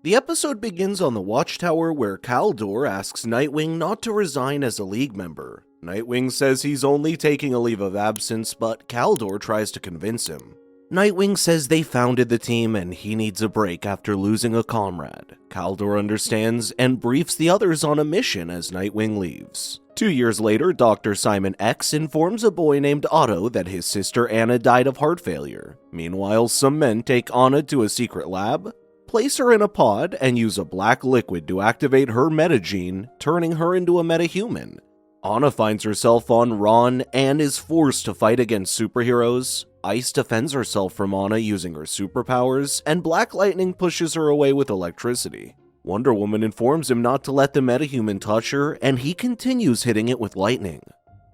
The episode begins on the Watchtower where Kaldor asks Nightwing not to resign as a League member. Nightwing says he's only taking a leave of absence, but Kaldor tries to convince him. Nightwing says they founded the team and he needs a break after losing a comrade. Kaldor understands and briefs the others on a mission as Nightwing leaves. 2 years later, Dr. Simon X informs a boy named Otto that his sister Anna died of heart failure. Meanwhile, some men take Anna to a secret lab, place her in a pod, and use a black liquid to activate her metagene, turning her into a metahuman. Anna finds herself on Ron and is forced to fight against superheroes. Ice defends herself from Anna using her superpowers, and Black Lightning pushes her away with electricity. Wonder Woman informs him not to let the metahuman touch her, and he continues hitting it with lightning.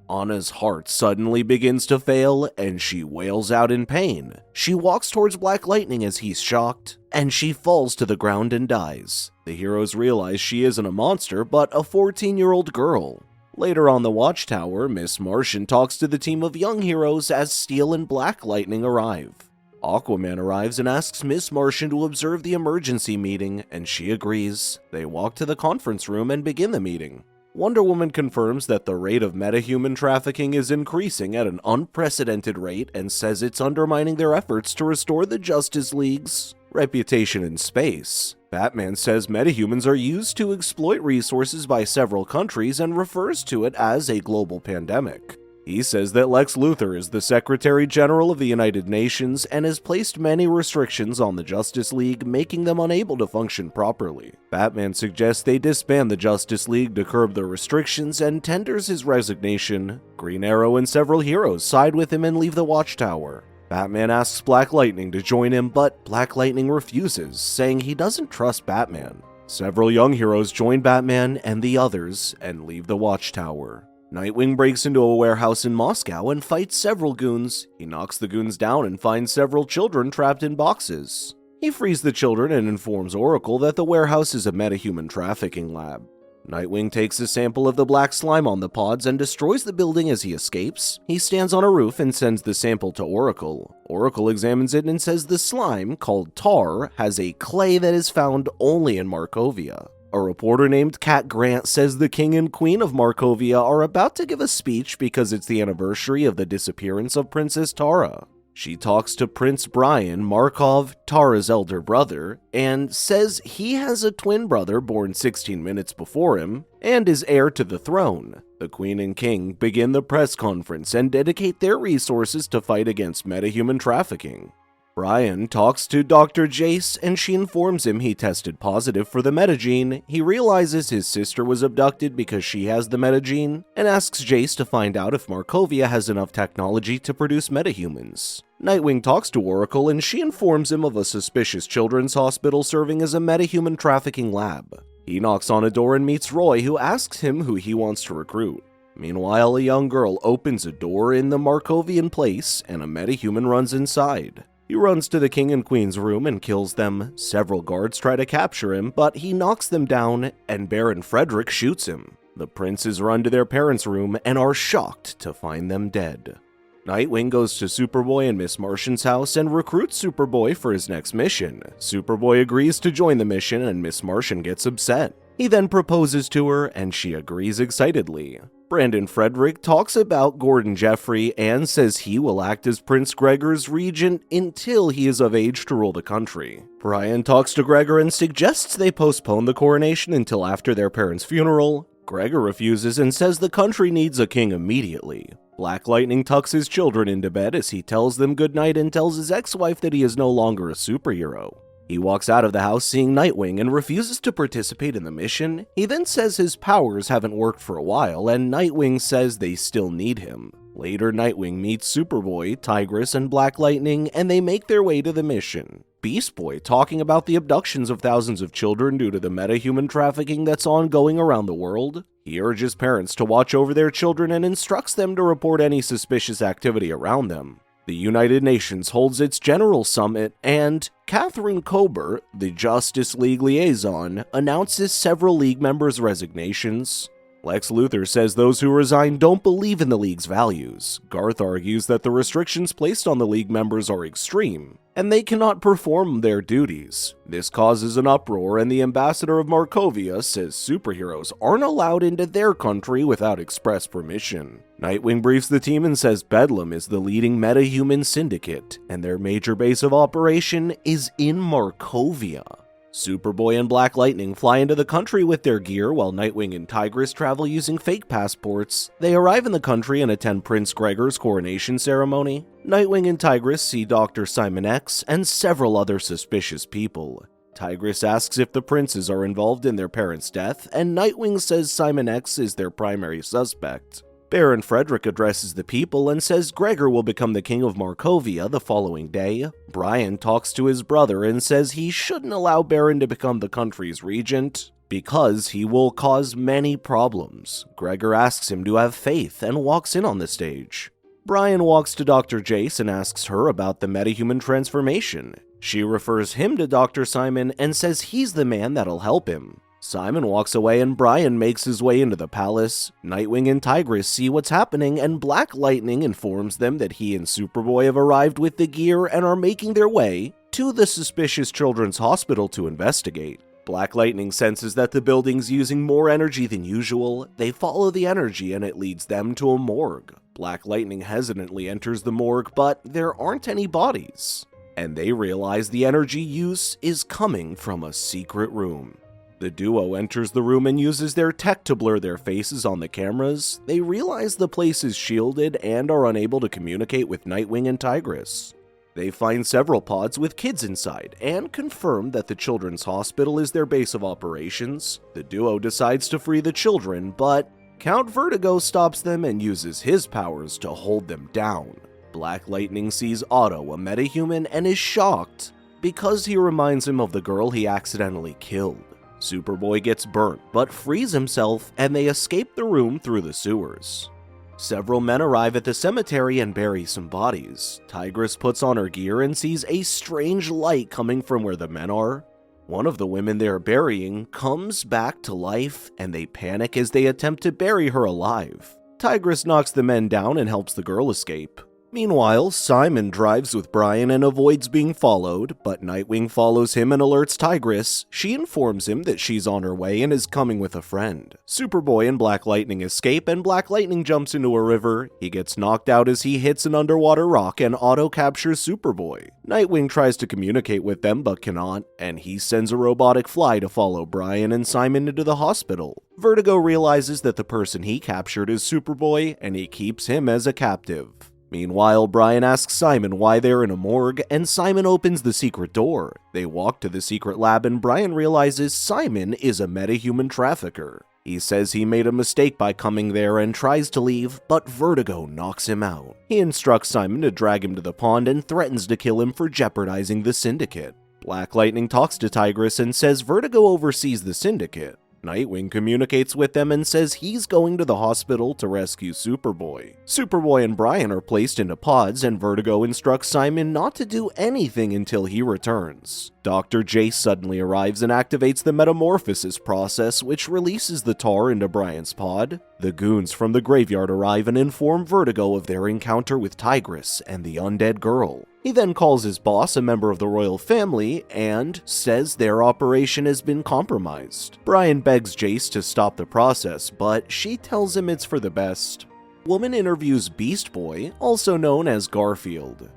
Anna's heart suddenly begins to fail, and she wails out in pain. She walks towards Black Lightning as he's shocked, and she falls to the ground and dies. The heroes realize she isn't a monster, but a 14-year-old girl. Later on the Watchtower, Miss Martian talks to the team of young heroes as Steel and Black Lightning arrive. Aquaman arrives and asks Miss Martian to observe the emergency meeting, and she agrees. They walk to the conference room and begin the meeting. Wonder Woman confirms that the rate of metahuman trafficking is increasing at an unprecedented rate and says it's undermining their efforts to restore the Justice League's reputation in space. Batman says metahumans are used to exploit resources by several countries and refers to it as a global pandemic. He says that Lex Luthor is the Secretary General of the United Nations and has placed many restrictions on the Justice League, making them unable to function properly. Batman suggests they disband the Justice League to curb the restrictions and tenders his resignation. Green Arrow and several heroes side with him and leave the Watchtower. Batman asks Black Lightning to join him, but Black Lightning refuses, saying he doesn't trust Batman. Several young heroes join Batman and the others and leave the Watchtower. Nightwing breaks into a warehouse in Moscow and fights several goons. He knocks the goons down and finds several children trapped in boxes. He frees the children and informs Oracle that the warehouse is a metahuman trafficking lab. Nightwing takes a sample of the black slime on the pods and destroys the building as he escapes. He stands on a roof and sends the sample to Oracle. Oracle examines it and says the slime, called tar, has a clay that is found only in Markovia. A reporter named Cat Grant says the king and queen of Markovia are about to give a speech because it's the anniversary of the disappearance of Princess Tara. She talks to Prince Brian Markov, Tara's elder brother, and says he has a twin brother born 16 minutes before him and is heir to the throne. The queen and king begin the press conference and dedicate their resources to fight against metahuman trafficking. Brian talks to Dr. Jace and she informs him he tested positive for the metagene. He realizes his sister was abducted because she has the metagene and asks Jace to find out if Markovia has enough technology to produce metahumans. Nightwing talks to Oracle and she informs him of a suspicious children's hospital serving as a metahuman trafficking lab. He knocks on a door and meets Roy, who asks him who he wants to recruit. Meanwhile, a young girl opens a door in the Markovian place and a metahuman runs inside. He runs to the king and queen's room and kills them. Several guards try to capture him, but he knocks them down and Baron Frederick shoots him. The princes run to their parents' room and are shocked to find them dead. Nightwing goes to Superboy and Miss Martian's house and recruits Superboy for his next mission. Superboy agrees to join the mission and Miss Martian gets upset. He then proposes to her and she agrees excitedly. Brandon Frederick talks about Gordon Jeffrey and says he will act as Prince Gregor's regent until he is of age to rule the country. Brian talks to Gregor and suggests they postpone the coronation until after their parents' funeral. Gregor refuses and says the country needs a king immediately. Black Lightning tucks his children into bed as he tells them goodnight and tells his ex-wife that he is no longer a superhero. He walks out of the house seeing Nightwing and refuses to participate in the mission. He then says his powers haven't worked for a while, and Nightwing says they still need him. Later, Nightwing meets Superboy, Tigress, and Black Lightning, and they make their way to the mission. Beast Boy talking about the abductions of thousands of children due to the metahuman trafficking that's ongoing around the world. He urges parents to watch over their children and instructs them to report any suspicious activity around them. The United Nations holds its General Summit, and Catherine Kober, the Justice League liaison, announces several League members' resignations. Lex Luthor says those who resign don't believe in the League's values. Garth argues that the restrictions placed on the League members are extreme, and they cannot perform their duties. This causes an uproar, and the ambassador of Markovia says superheroes aren't allowed into their country without express permission. Nightwing briefs the team and says Bedlam is the leading metahuman syndicate, and their major base of operation is in Markovia. Superboy and Black Lightning fly into the country with their gear while Nightwing and Tigress travel using fake passports. They arrive in the country and attend Prince Gregor's coronation ceremony. Nightwing and Tigress see Dr. Simon X and several other suspicious people. Tigress asks if the princes are involved in their parents' death, and Nightwing says Simon X is their primary suspect. Baron Frederick addresses the people and says Gregor will become the king of Markovia the following day. Brian talks to his brother and says he shouldn't allow Baron to become the country's regent because he will cause many problems. Gregor asks him to have faith and walks in on the stage. Brian walks to Dr. Jace and asks her about the metahuman transformation. She refers him to Dr. Simon and says he's the man that'll help him. Simon walks away and Brian makes his way into the palace. Nightwing and Tigress see what's happening, and Black Lightning informs them that he and Superboy have arrived with the gear and are making their way to the suspicious children's hospital to investigate. Black Lightning senses that the building's using more energy than usual. They follow the energy and it leads them to a morgue. Black Lightning hesitantly enters the morgue, but there aren't any bodies, and they realize the energy use is coming from a secret room. The duo enters the room and uses their tech to blur their faces on the cameras. They realize the place is shielded and are unable to communicate with Nightwing and Tigress. They find several pods with kids inside and confirm that the children's hospital is their base of operations. The duo decides to free the children, but Count Vertigo stops them and uses his powers to hold them down. Black Lightning sees Otto, a metahuman, and is shocked because he reminds him of the girl he accidentally killed. Superboy gets burnt, but frees himself, and they escape the room through the sewers. Several men arrive at the cemetery and bury some bodies. Tigress puts on her gear and sees a strange light coming from where the men are. One of the women they are burying comes back to life, and they panic as they attempt to bury her alive. Tigress knocks the men down and helps the girl escape. Meanwhile, Simon drives with Brian and avoids being followed, but Nightwing follows him and alerts Tigress. She informs him that she's on her way and is coming with a friend. Superboy and Black Lightning escape, and Black Lightning jumps into a river. He gets knocked out as he hits an underwater rock, and Otto captures Superboy. Nightwing tries to communicate with them but cannot, and he sends a robotic fly to follow Brian and Simon into the hospital. Vertigo realizes that the person he captured is Superboy, and he keeps him as a captive. Meanwhile, Brian asks Simon why they're in a morgue, and Simon opens the secret door. They walk to the secret lab, and Brian realizes Simon is a metahuman trafficker. He says he made a mistake by coming there and tries to leave, but Vertigo knocks him out. He instructs Simon to drag him to the pond and threatens to kill him for jeopardizing the syndicate. Black Lightning talks to Tigress and says Vertigo oversees the syndicate. Nightwing communicates with them and says he's going to the hospital to rescue Superboy. Superboy and Brian are placed into pods, and Vertigo instructs Simon not to do anything until he returns. Dr. Jace suddenly arrives and activates the metamorphosis process, which releases the tar into Brian's pod. The goons from the graveyard arrive and inform Vertigo of their encounter with Tigress and the undead girl. He then calls his boss, a member of the royal family, and says their operation has been compromised. Brian begs Jace to stop the process, but she tells him it's for the best. Woman interviews Beast Boy, also known as Garfield.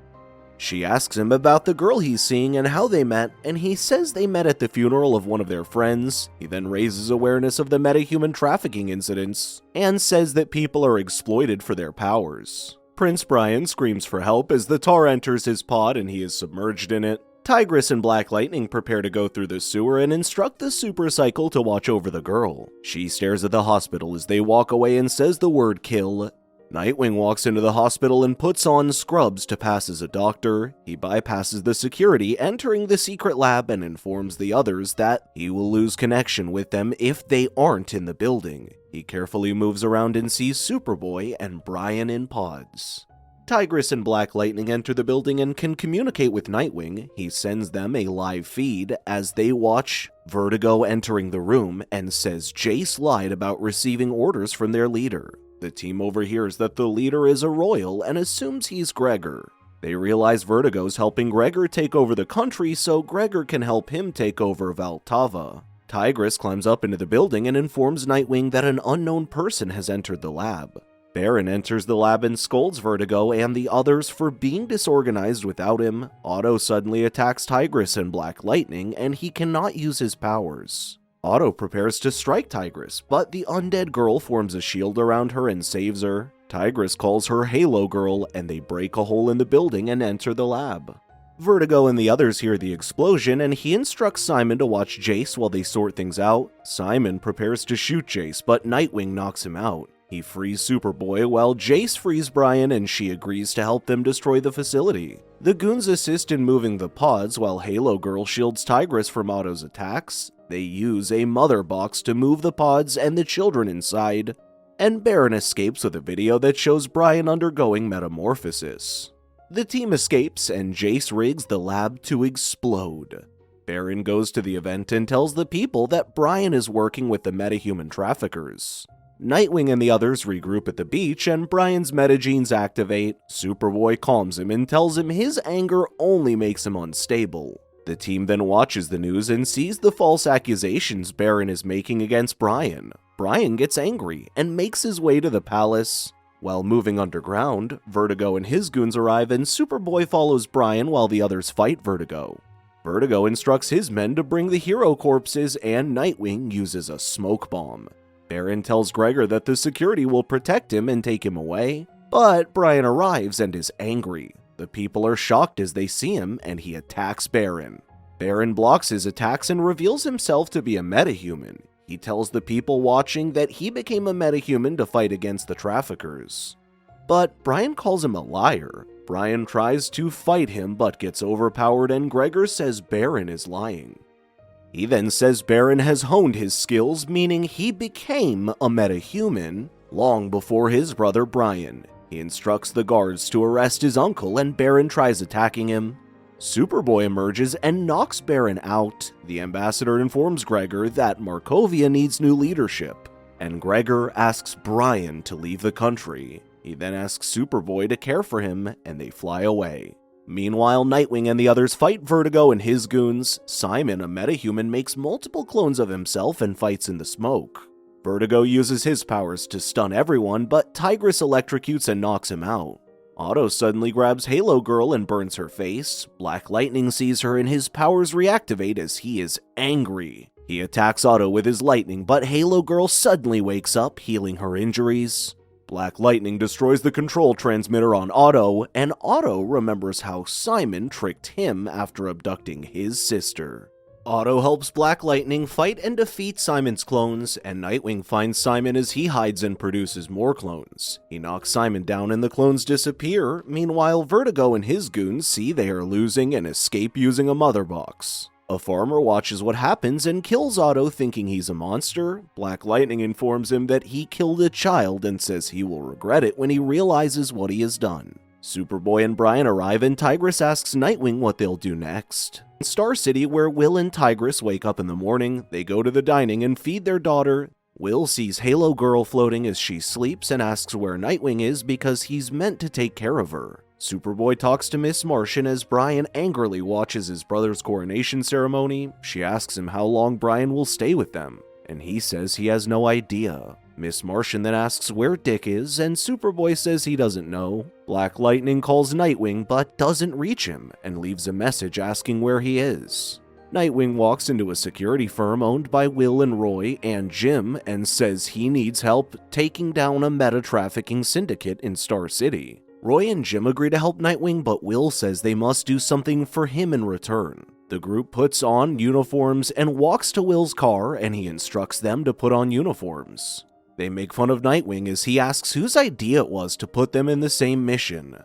She asks him about the girl he's seeing and how they met, and he says they met at the funeral of one of their friends. He then raises awareness of the metahuman trafficking incidents, and says that people are exploited for their powers. Prince Brian screams for help as the tar enters his pod and he is submerged in it. Tigress and Black Lightning prepare to go through the sewer and instruct the supercycle to watch over the girl. She stares at the hospital as they walk away and says the word kill. Nightwing walks into the hospital and puts on scrubs to pass as a doctor. He bypasses the security, entering the secret lab, and informs the others that he will lose connection with them if they aren't in the building. He carefully moves around and sees Superboy and Brian in pods. Tigress and Black Lightning enter the building and can communicate with Nightwing. He sends them a live feed as they watch Vertigo entering the room and says Jace lied about receiving orders from their leader. The team overhears that the leader is a royal and assumes he's Gregor. They realize Vertigo's helping Gregor take over the country, so Gregor can help him take over Valtava. Tigress climbs up into the building and informs Nightwing that an unknown person has entered the lab. Baron enters the lab and scolds Vertigo and the others for being disorganized without him. Otto suddenly attacks Tigress and Black Lightning, and he cannot use his powers. Otto prepares to strike Tigress, but the undead girl forms a shield around her and saves her. Tigress calls her Halo Girl, and they break a hole in the building and enter the lab. Vertigo and the others hear the explosion, and he instructs Simon to watch Jace while they sort things out. Simon prepares to shoot Jace, but Nightwing knocks him out. He frees Superboy while Jace frees Brian, and she agrees to help them destroy the facility. The goons assist in moving the pods while Halo Girl shields Tigress from Otto's attacks. They use a mother box to move the pods and the children inside, and Baron escapes with a video that shows Brian undergoing metamorphosis. The team escapes, and Jace rigs the lab to explode. Baron goes to the event and tells the people that Brian is working with the metahuman traffickers. Nightwing and the others regroup at the beach, and Brian's metagenes activate. Superboy calms him and tells him his anger only makes him unstable. The team then watches the news and sees the false accusations Baron is making against Brian. Brian gets angry and makes his way to the palace. While moving underground, Vertigo and his goons arrive, and Superboy follows Brian while the others fight Vertigo. Vertigo instructs his men to bring the hero corpses, and Nightwing uses a smoke bomb. Baron tells Gregor that the security will protect him and take him away, but Brian arrives and is angry. The people are shocked as they see him, and he attacks Baron. Baron blocks his attacks and reveals himself to be a metahuman. He tells the people watching that he became a metahuman to fight against the traffickers. But Brian calls him a liar. Brian tries to fight him but gets overpowered, and Gregor says Baron is lying. He then says Baron has honed his skills, meaning he became a metahuman long before his brother Brian. He instructs the guards to arrest his uncle, and Baron tries attacking him. Superboy emerges and knocks Baron out. The ambassador informs Gregor that Markovia needs new leadership, and Gregor asks Brian to leave the country. He then asks Superboy to care for him, and they fly away. Meanwhile, Nightwing and the others fight Vertigo and his goons. Simon, a metahuman, makes multiple clones of himself and fights in the smoke. Vertigo uses his powers to stun everyone, but Tigress electrocutes and knocks him out. Otto suddenly grabs Halo Girl and burns her face. Black Lightning sees her and his powers reactivate as he is angry. He attacks Otto with his lightning, but Halo Girl suddenly wakes up, healing her injuries. Black Lightning destroys the control transmitter on Otto, and Otto remembers how Simon tricked him after abducting his sister. Otto helps Black Lightning fight and defeat Simon's clones, and Nightwing finds Simon as he hides and produces more clones. He knocks Simon down and the clones disappear. Meanwhile, Vertigo and his goons see they are losing and escape using a mother box. A farmer watches what happens and kills Otto, thinking he's a monster. Black Lightning informs him that he killed a child and says he will regret it when he realizes what he has done. Superboy and Brian arrive, and Tigress asks Nightwing what they'll do next. In Star City, where Will and Tigress wake up in the morning, they go to the dining and feed their daughter. Will sees Halo Girl floating as she sleeps and asks where Nightwing is because he's meant to take care of her. Superboy talks to Miss Martian as Brian angrily watches his brother's coronation ceremony. She asks him how long Brian will stay with them, and he says he has no idea. Miss Martian then asks where Dick is, and Superboy says he doesn't know. Black Lightning calls Nightwing but doesn't reach him and leaves a message asking where he is. Nightwing walks into a security firm owned by Will and Roy and Jim and says he needs help taking down a meta-trafficking syndicate in Star City. Roy and Jim agree to help Nightwing, but Will says they must do something for him in return. The group puts on uniforms and walks to Will's car, and he instructs them to put on uniforms. They make fun of Nightwing as he asks whose idea it was to put them in the same mission.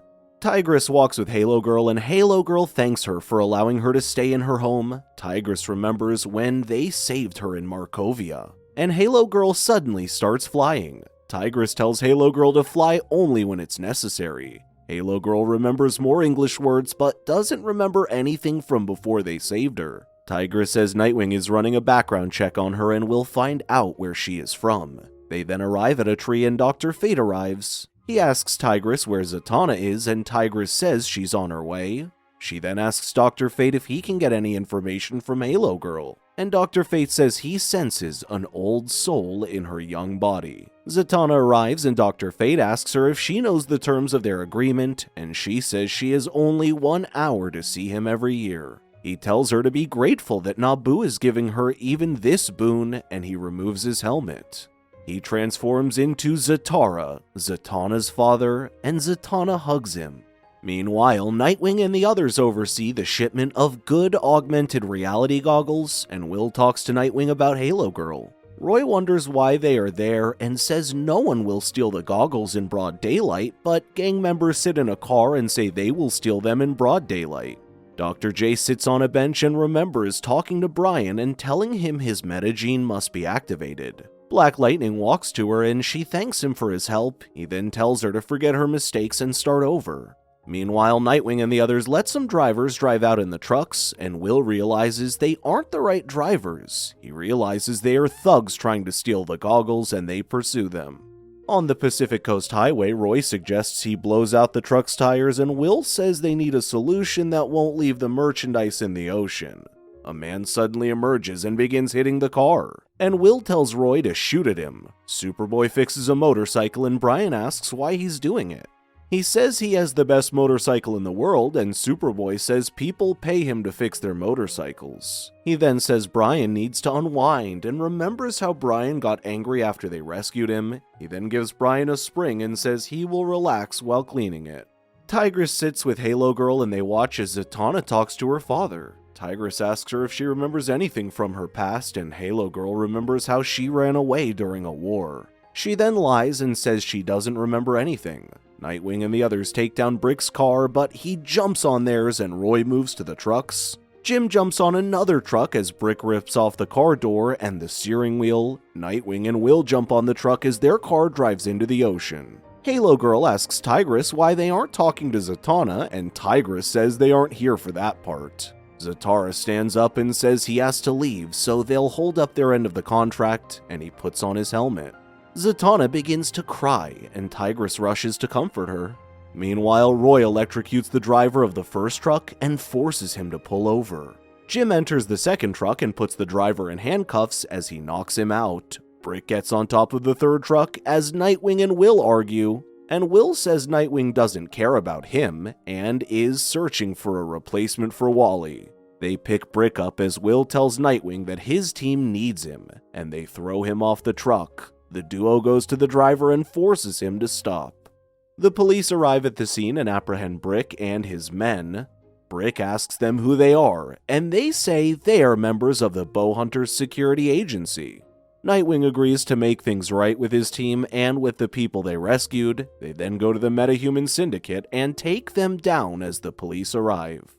Tigress walks with Halo Girl, and Halo Girl thanks her for allowing her to stay in her home. Tigress remembers when they saved her in Markovia, and Halo Girl suddenly starts flying. Tigress tells Halo Girl to fly only when it's necessary. Halo Girl remembers more English words but doesn't remember anything from before they saved her. Tigress says Nightwing is running a background check on her and will find out where she is from. They then arrive at a tree and Dr. Fate arrives. He asks Tigress where Zatanna is and Tigress says she's on her way. She then asks Dr. Fate if he can get any information from Halo Girl, and Dr. Fate says he senses an old soul in her young body. Zatanna arrives and Dr. Fate asks her if she knows the terms of their agreement, and she says she has only 1 hour to see him every year. He tells her to be grateful that Naboo is giving her even this boon, and he removes his helmet. He transforms into Zatara, Zatanna's father, and Zatanna hugs him. Meanwhile, Nightwing and the others oversee the shipment of good augmented reality goggles, and Will talks to Nightwing about Halo Girl. Roy wonders why they are there and says no one will steal the goggles in broad daylight, but gang members sit in a car and say they will steal them in broad daylight. Dr. J sits on a bench and remembers talking to Brian and telling him his metagene must be activated. Black Lightning walks to her and she thanks him for his help. He then tells her to forget her mistakes and start over. Meanwhile, Nightwing and the others let some drivers drive out in the trucks, and Will realizes they aren't the right drivers. He realizes they are thugs trying to steal the goggles, and they pursue them. On the Pacific Coast Highway, Roy suggests he blows out the truck's tires, and Will says they need a solution that won't leave the merchandise in the ocean. A man suddenly emerges and begins hitting the car, and Will tells Roy to shoot at him. Superboy fixes a motorcycle, and Brian asks why he's doing it. He says he has the best motorcycle in the world, and Superboy says people pay him to fix their motorcycles. He then says Brian needs to unwind and remembers how Brian got angry after they rescued him. He then gives Brian a spring and says he will relax while cleaning it. Tigress sits with Halo Girl and they watch as Zatanna talks to her father. Tigress asks her if she remembers anything from her past, and Halo Girl remembers how she ran away during a war. She then lies and says she doesn't remember anything. Nightwing and the others take down Brick's car, but he jumps on theirs and Roy moves to the trucks. Jim jumps on another truck as Brick rips off the car door and the steering wheel. Nightwing and Will jump on the truck as their car drives into the ocean. Halo Girl asks Tigress why they aren't talking to Zatanna, and Tigress says they aren't here for that part. Zatara stands up and says he has to leave, so they'll hold up their end of the contract, and he puts on his helmet. Zatanna begins to cry, and Tigress rushes to comfort her. Meanwhile, Roy electrocutes the driver of the first truck and forces him to pull over. Jim enters the second truck and puts the driver in handcuffs as he knocks him out. Brick gets on top of the third truck as Nightwing and Will argue, and Will says Nightwing doesn't care about him and is searching for a replacement for Wally. They pick Brick up as Will tells Nightwing that his team needs him, and they throw him off the truck. The duo goes to the driver and forces him to stop. The police arrive at the scene and apprehend Brick and his men. Brick asks them who they are, and they say they are members of the Bowhunters Security Agency. Nightwing agrees to make things right with his team and with the people they rescued. They then go to the Metahuman Syndicate and take them down as the police arrive.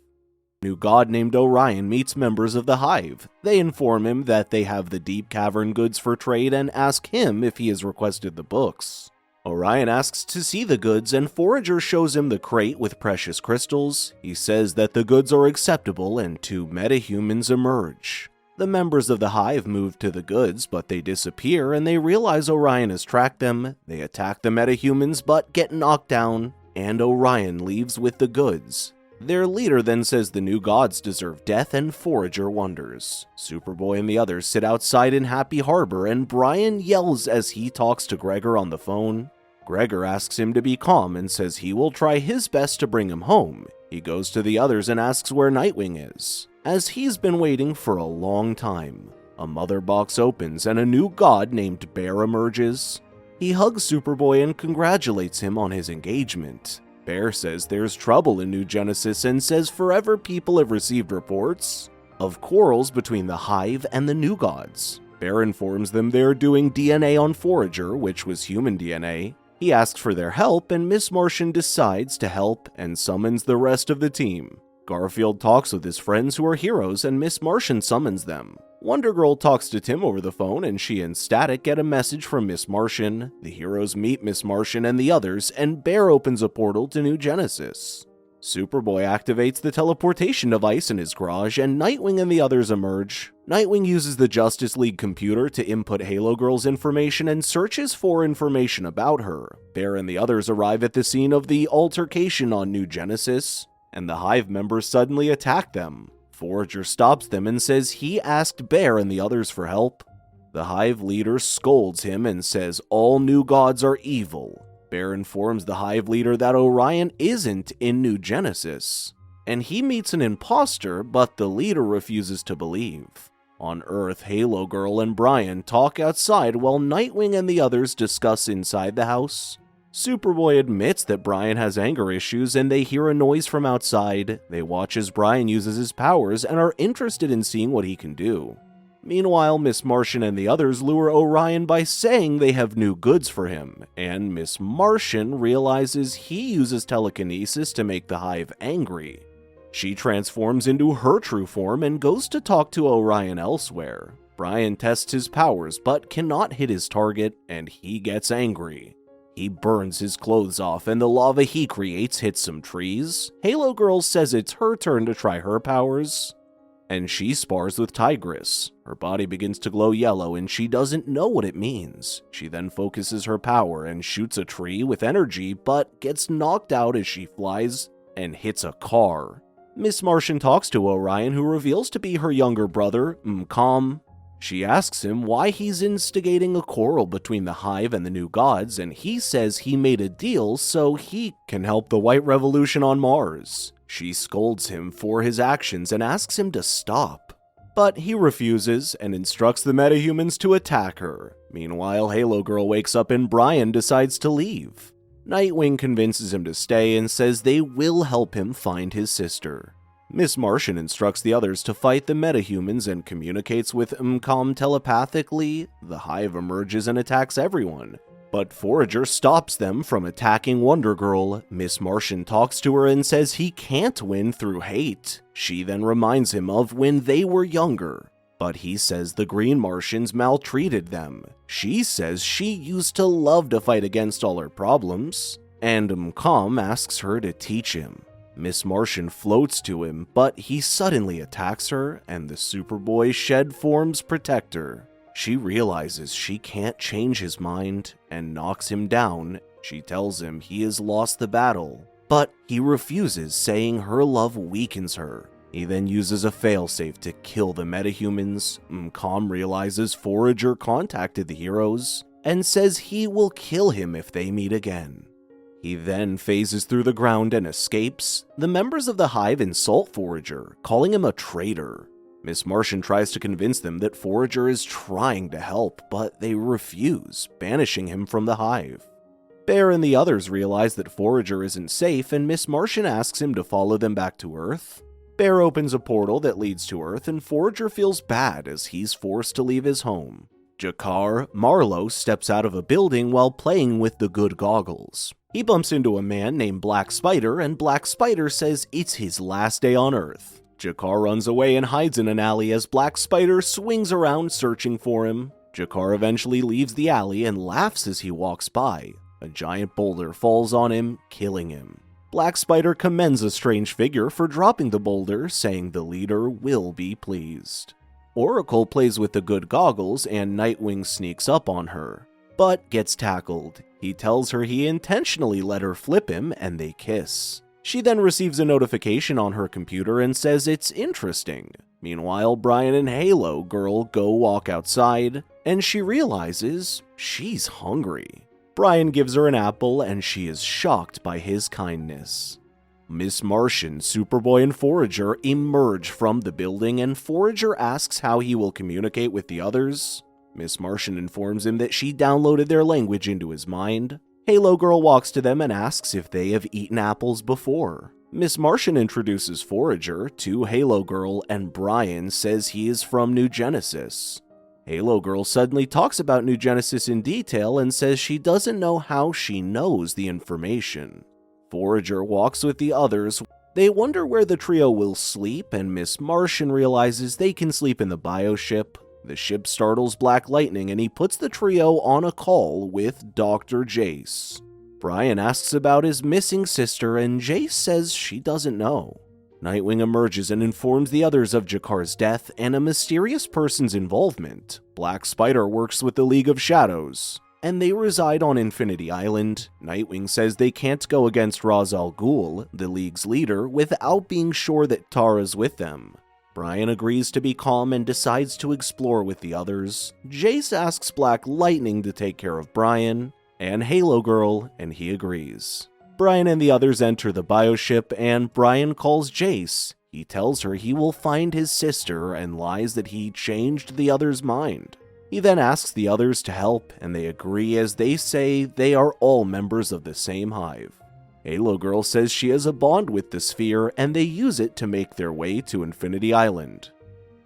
A new god named Orion meets members of the Hive. They inform him that they have the Deep Cavern goods for trade and ask him if he has requested the books. Orion asks to see the goods, and Forager shows him the crate with precious crystals. He says that the goods are acceptable and two metahumans emerge. The members of the Hive move to the goods, but they disappear and they realize Orion has tracked them. They attack the metahumans but get knocked down, and Orion leaves with the goods. Their leader then says the new gods deserve death, and Forager wonders. Superboy and the others sit outside in Happy Harbor, and Brian yells as he talks to Gregor on the phone. Gregor asks him to be calm and says he will try his best to bring him home. He goes to the others and asks where Nightwing is, as he's been waiting for a long time. A mother box opens and a new god named Bear emerges. He hugs Superboy and congratulates him on his engagement. Bear says there's trouble in New Genesis and says forever people have received reports of quarrels between the Hive and the New Gods. Bear informs them they're doing DNA on Forager, which was human DNA. He asks for their help, and Miss Martian decides to help and summons the rest of the team. Garfield talks with his friends who are heroes, and Miss Martian summons them. Wonder Girl talks to Tim over the phone, and she and Static get a message from Miss Martian. The heroes meet Miss Martian and the others, and Bear opens a portal to New Genesis. Superboy activates the teleportation device in his garage, and Nightwing and the others emerge. Nightwing uses the Justice League computer to input Halo Girl's information and searches for information about her. Bear and the others arrive at the scene of the altercation on New Genesis, and the Hive members suddenly attack them. Forager stops them and says he asked Bear and the others for help. The Hive leader scolds him and says all new gods are evil. Bear informs the Hive leader that Orion isn't in New Genesis, and he meets an imposter, but the leader refuses to believe. On Earth, Halo Girl and Brian talk outside while Nightwing and the others discuss inside the house. Superboy admits that Brian has anger issues, and they hear a noise from outside. They watch as Brian uses his powers and are interested in seeing what he can do. Meanwhile, Miss Martian and the others lure Orion by saying they have new goods for him, and Miss Martian realizes he uses telekinesis to make the Hive angry. She transforms into her true form and goes to talk to Orion elsewhere. Brian tests his powers but cannot hit his target, and he gets angry. He burns his clothes off, and the lava he creates hits some trees. Halo Girl says it's her turn to try her powers, and she spars with Tigress. Her body begins to glow yellow, and she doesn't know what it means. She then focuses her power and shoots a tree with energy, but gets knocked out as she flies and hits a car. Miss Martian talks to Orion, who reveals to be her younger brother, Mcom. She asks him why he's instigating a quarrel between the Hive and the New Gods, and he says he made a deal so he can help the White Revolution on Mars. She scolds him for his actions and asks him to stop, but he refuses and instructs the metahumans to attack her. Meanwhile, Halo Girl wakes up and Brian decides to leave. Nightwing convinces him to stay and says they will help him find his sister. Miss Martian instructs the others to fight the metahumans and communicates with Mcom telepathically. The Hive emerges and attacks everyone, but Forager stops them from attacking Wonder Girl. Miss Martian talks to her and says he can't win through hate. She then reminds him of when they were younger, but he says the Green Martians maltreated them. She says she used to love to fight against all her problems, and Mcom asks her to teach him. Miss Martian floats to him, but he suddenly attacks her, and the Superboy shed forms protect her. She realizes she can't change his mind and knocks him down. She tells him he has lost the battle, but he refuses, saying her love weakens her. He then uses a failsafe to kill the metahumans. Mcom realizes Forager contacted the heroes and says he will kill him if they meet again. He then phases through the ground and escapes. The members of the Hive insult Forager, calling him a traitor. Miss Martian tries to convince them that Forager is trying to help, but they refuse, banishing him from the Hive. Bear and the others realize that Forager isn't safe, and Miss Martian asks him to follow them back to Earth. Bear opens a portal that leads to Earth, and Forager feels bad as he's forced to leave his home. Jakar Marlowe steps out of a building while playing with the good goggles. He bumps into a man named Black Spider, and Black Spider says it's his last day on Earth. Jakar runs away and hides in an alley as Black Spider swings around searching for him. Jakar eventually leaves the alley and laughs as he walks by. A giant boulder falls on him, killing him. Black Spider commends a strange figure for dropping the boulder, saying the leader will be pleased. Oracle plays with the good goggles, and Nightwing sneaks up on her, but gets tackled. He tells her he intentionally let her flip him, and they kiss. She then receives a notification on her computer and says it's interesting. Meanwhile, Brian and Halo Girl go walk outside, and she realizes she's hungry. Brian gives her an apple, and she is shocked by his kindness. Miss Martian, Superboy, and Forager emerge from the building, and Forager asks how he will communicate with the others. Miss Martian informs him that she downloaded their language into his mind. Halo Girl walks to them and asks if they have eaten apples before. Miss Martian introduces Forager to Halo Girl, and Brian says he is from New Genesis. Halo Girl suddenly talks about New Genesis in detail and says she doesn't know how she knows the information. Forager walks with the others They wonder where the trio will sleep, and Miss Martian realizes they can sleep in the bioship. The ship startles Black Lightning and he puts the trio on a call with Dr. Jace. Brian asks about his missing sister and Jace says she doesn't know. Nightwing emerges and informs the others of Jakar's death and a mysterious person's involvement. Black Spider works with the League of Shadows, and they reside on Infinity Island. Nightwing says they can't go against Ra's al Ghul, the League's leader, without being sure that Tara's with them. Brian agrees to be calm and decides to explore with the others. Jace asks Black Lightning to take care of Brian and Halo Girl, and he agrees. Brian and the others enter the bioship, and Brian calls Jace. He tells her he will find his sister and lies that he changed the other's mind. He then asks the others to help, and they agree as they say they are all members of the same hive. Halo Girl says she has a bond with the sphere, and they use it to make their way to Infinity Island.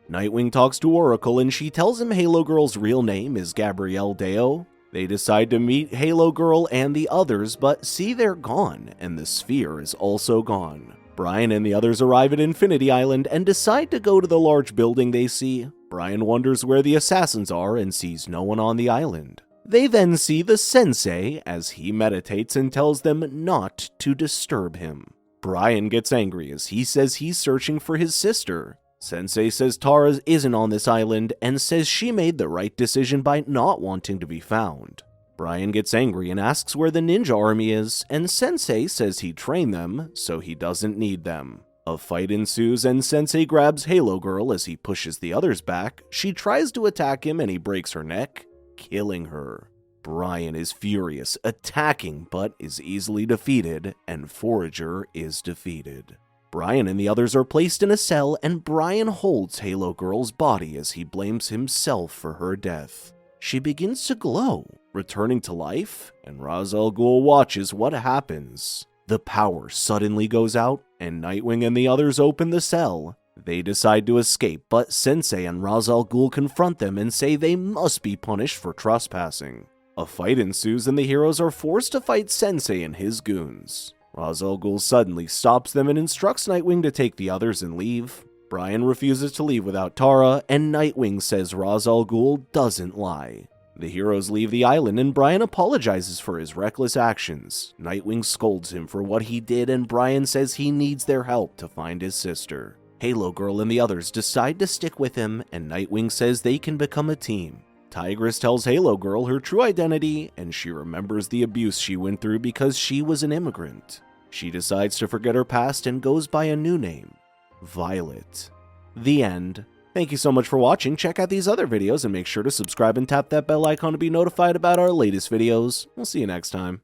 Nightwing talks to Oracle, and she tells him Halo Girl's real name is Gabrielle Deo. They decide to meet Halo Girl and the others, but see they're gone, and the sphere is also gone. Brian and the others arrive at Infinity Island and decide to go to the large building they see. Brian wonders where the assassins are and sees no one on the island. They then see the sensei as he meditates and tells them not to disturb him. Brian gets angry as he says he's searching for his sister. Sensei says Tara isn't on this island and says she made the right decision by not wanting to be found. Brian gets angry and asks where the ninja army is, and Sensei says he trained them, so he doesn't need them. A fight ensues and Sensei grabs Halo Girl as he pushes the others back. She tries to attack him and he breaks her neck, killing her. Brian is furious, attacking, but is easily defeated, and Forager is defeated. Brian and the others are placed in a cell, and Brian holds Halo Girl's body as he blames himself for her death. She begins to glow, returning to life, and Ra's al Ghul watches what happens. The power suddenly goes out, and Nightwing and the others open the cell. They decide to escape, but Sensei and Ra's al Ghul confront them and say they must be punished for trespassing. A fight ensues and the heroes are forced to fight Sensei and his goons. Ra's al Ghul suddenly stops them and instructs Nightwing to take the others and leave. Brian refuses to leave without Tara, and Nightwing says Ra's al Ghul doesn't lie. The heroes leave the island and Brian apologizes for his reckless actions. Nightwing scolds him for what he did and Brian says he needs their help to find his sister. Halo Girl and the others decide to stick with him, and Nightwing says they can become a team. Tigress tells Halo Girl her true identity, and she remembers the abuse she went through because she was an immigrant. She decides to forget her past and goes by a new name, Violet. The end. Thank you so much for watching. Check out these other videos and make sure to subscribe and tap that bell icon to be notified about our latest videos. We'll see you next time.